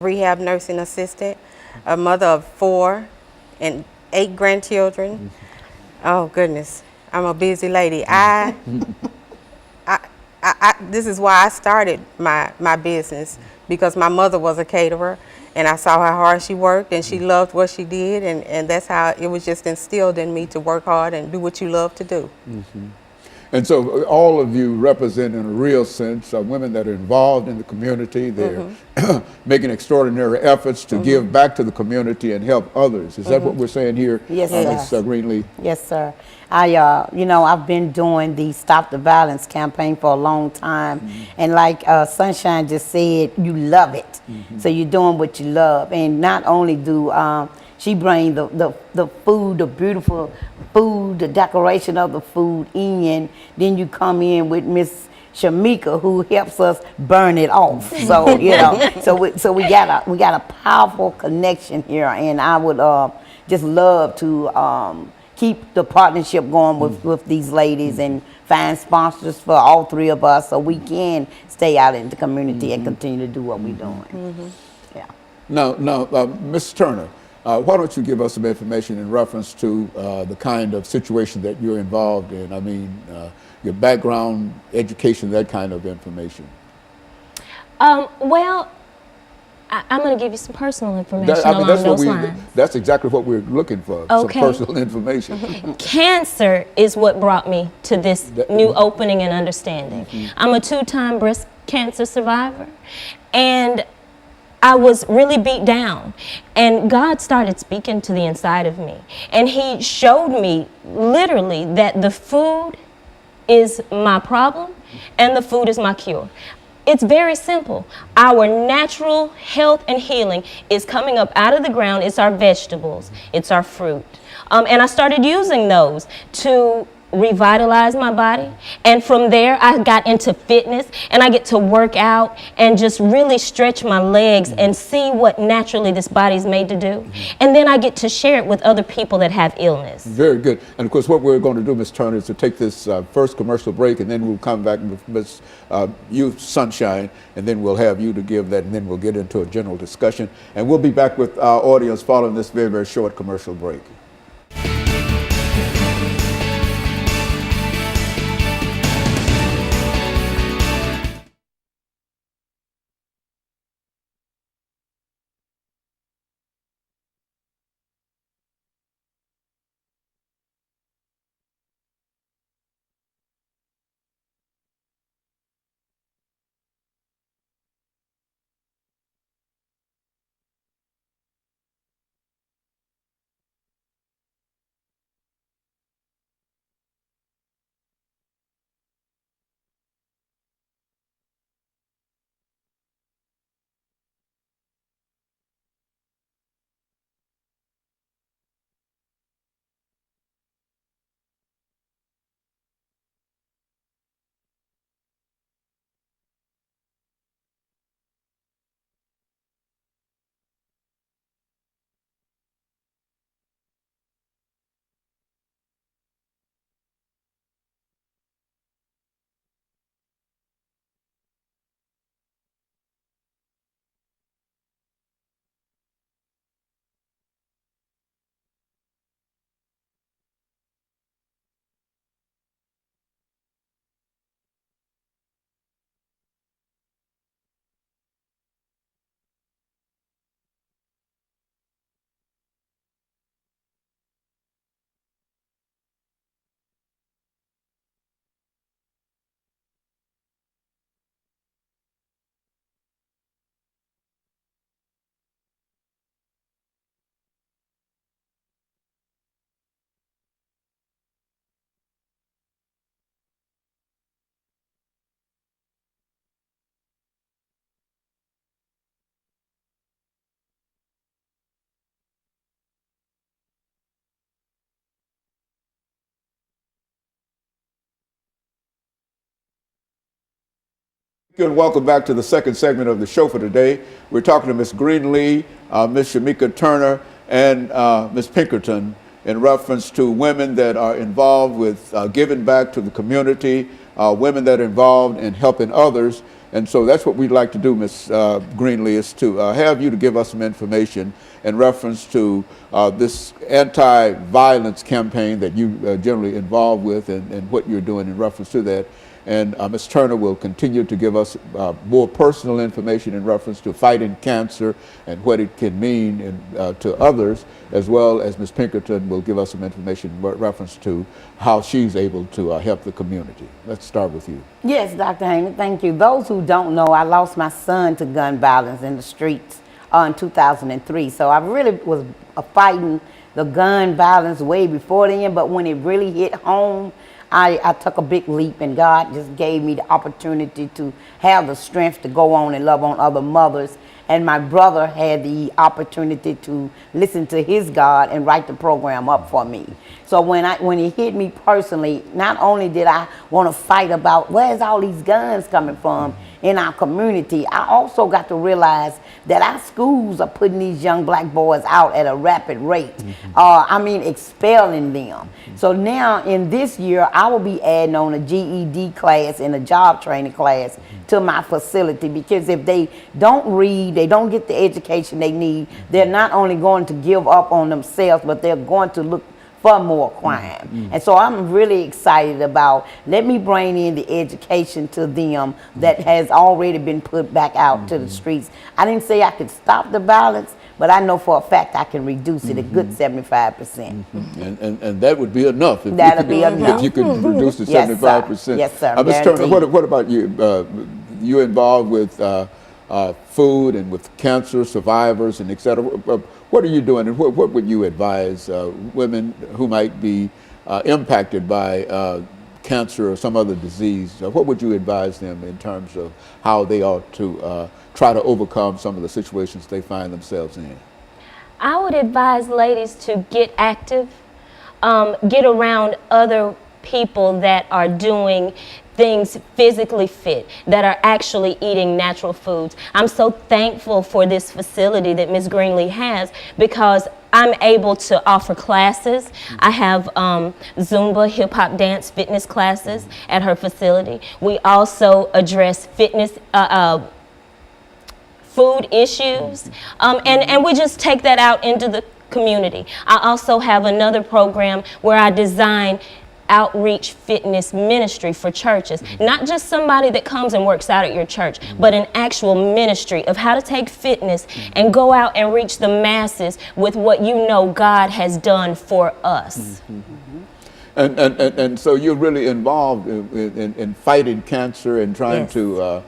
rehab nursing assistant, a mother of 4 and 8 grandchildren. Oh goodness, I'm a busy lady. This is why I started my business, because my mother was a caterer and I saw how hard she worked and she loved what she did, and that's how it was just instilled in me to work hard and do what you love to do. And so all of you represent, in a real sense, women that are involved in the community. They're making extraordinary efforts to give back to the community and help others. Is that what we're saying here, Yes, Ms. sir. Greenlee? Yes, sir. I've been doing the Stop the Violence campaign for a long time. And like Sunshine just said, you love it. So you're doing what you love. And not only do she bring the food, the beautiful food, the decoration of the food in, then you come in with Miss Shamika, who helps us burn it off. So so we got a powerful connection here, and I would just love to keep the partnership going with these ladies and find sponsors for all 3 of us, so we can stay out in the community and continue to do what we're doing. Yeah. Now, Ms. Turner, why don't you give us some information in reference to the kind of situation that you're involved in? I mean, your background, education, that kind of information. Well, I'm going to give you some personal information along those lines. That's exactly what we're looking for, some personal information. Cancer is what brought me to this new opening and understanding. I'm a 2-time breast cancer survivor, and I was really beat down, and God started speaking to the inside of me, and he showed me literally that the food is my problem and the food is my cure. It's very simple. Our natural health and healing is coming up out of the ground. It's our vegetables, it's our fruit. And I started using those to revitalize my body, and from there I got into fitness, and I get to work out and just really stretch my legs and see what naturally this body's made to do, and then I get to share it with other people that have illness. Very good. And of course what we're going to do, Ms. Turner, is to take this first commercial break, and then we'll come back with Ms. You, Sunshine, and then we'll have you to give that, and then we'll get into a general discussion, and we'll be back with our audience following this very, very short commercial break. And welcome back to the second segment of the show for today. We're talking to Ms. Greenlee, Ms. Shamika Turner, and Ms. Pinkerton in reference to women that are involved with giving back to the community, women that are involved in helping others. And so that's what we'd like to do, Ms. Greenlee, is to have you to give us some information in reference to this anti-violence campaign that you generally involved with, and what you're doing in reference to that. And Ms. Turner will continue to give us more personal information in reference to fighting cancer and what it can mean to others, as well as Ms. Pinkerton will give us some information in reference to how she's able to help the community. Let's start with you. Yes, Dr. Haney, thank you. Those who don't know, I lost my son to gun violence in the streets in 2003. So I really was fighting the gun violence way before then, but when it really hit home, I took a big leap, and God just gave me the opportunity to have the strength to go on and love on other mothers. And my brother had the opportunity to listen to his God and write the program up for me. So when it hit me personally, not only did I want to fight about where's all these guns coming from in our community, I also got to realize that our schools are putting these young black boys out at a rapid rate. I mean, expelling them. So now in this year, I will be adding on a GED class and a job training class to my facility, because if they don't read, they don't get the education they need, they're not only going to give up on themselves, but they're going to look for more crime. And so I'm really excited about, let me bring in the education to them that has already been put back out to the streets. I didn't say I could stop the violence, but I know for a fact I can reduce it a good 75%. And that would be enough. If That'll be enough. If you could reduce the Yes, sir. 75%. Yes, sir. Ms. Turner, Guaranteed. what about you? You involved with food and with cancer survivors and et cetera. What are you doing, and what would you advise women who might be impacted by cancer or some other disease? What would you advise them in terms of how they ought to try to overcome some of the situations they find themselves in? I would advise ladies to get active, get around other people that are doing things physically fit, that are actually eating natural foods. I'm so thankful for this facility that Ms. Greenlee has, because I'm able to offer classes. I have Zumba, hip hop, dance, fitness classes at her facility. We also address fitness, food issues, and we just take that out into the community. I also have another program where I design outreach fitness ministry for churches. Not just somebody that comes and works out at your church, but an actual ministry of how to take fitness and go out and reach the masses with what you know God has done for us. And so you're really involved in fighting cancer and trying to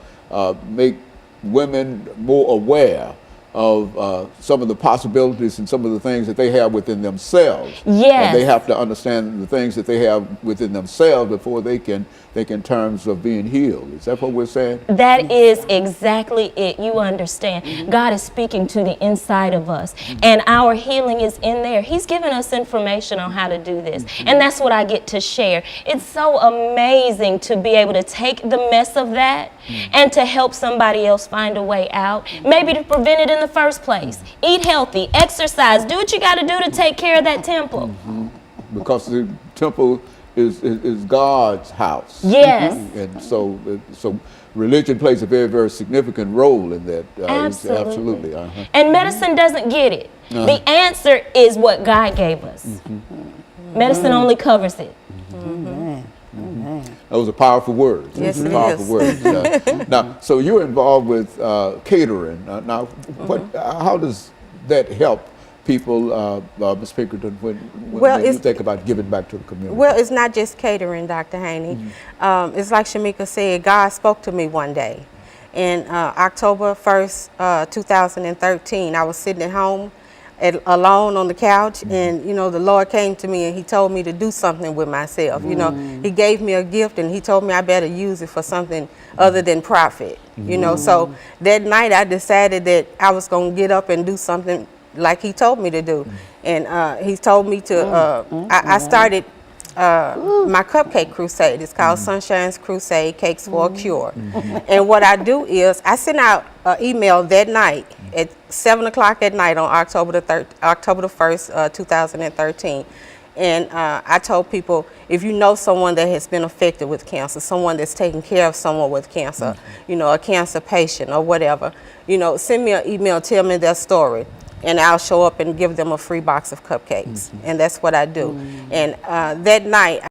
make women more aware of some of the possibilities and some of the things that they have within themselves. Yes. And they have to understand the things that they have within themselves before they can think in terms of being healed. Is that what we're saying? That is exactly it. You understand. God is speaking to the inside of us, and our healing is in there. He's given us information on how to do this, and that's what I get to share. It's so amazing to be able to take the mess of that and to help somebody else find a way out, maybe to prevent it in the first place. Eat healthy, exercise, do what you got to do to take care of that temple. Because the temple is God's house. Yes. And so religion plays a very, very significant role in that. Absolutely. Absolutely. And medicine doesn't get it. The answer is what God gave us. Medicine only covers it. Those are powerful words. Yes, it powerful is. words. Now, so you're involved with catering. Now, how does that help people, Ms. Pinkerton, when you think about giving back to the community? Well, it's not just catering, Dr. Haney. It's like Shamika said, God spoke to me one day. In October 1st, 2013, I was sitting at home alone on the couch, and you know, the Lord came to me and he told me to do something with myself. You know, he gave me a gift and he told me I better use it for something other than profit. You know, so that night I decided that I was going to get up and do something like he told me to do. And he told me to I started my cupcake crusade. It's called Sunshine's Crusade Cakes for a Cure. And what I do is I send out an email that night at 7 o'clock at night on October the 1st, 2013. And I told people, if you know someone that has been affected with cancer, someone that's taking care of someone with cancer, you know, a cancer patient or whatever, you know, send me an email, tell me their story, and I'll show up and give them a free box of cupcakes. And that's what I do. And that night,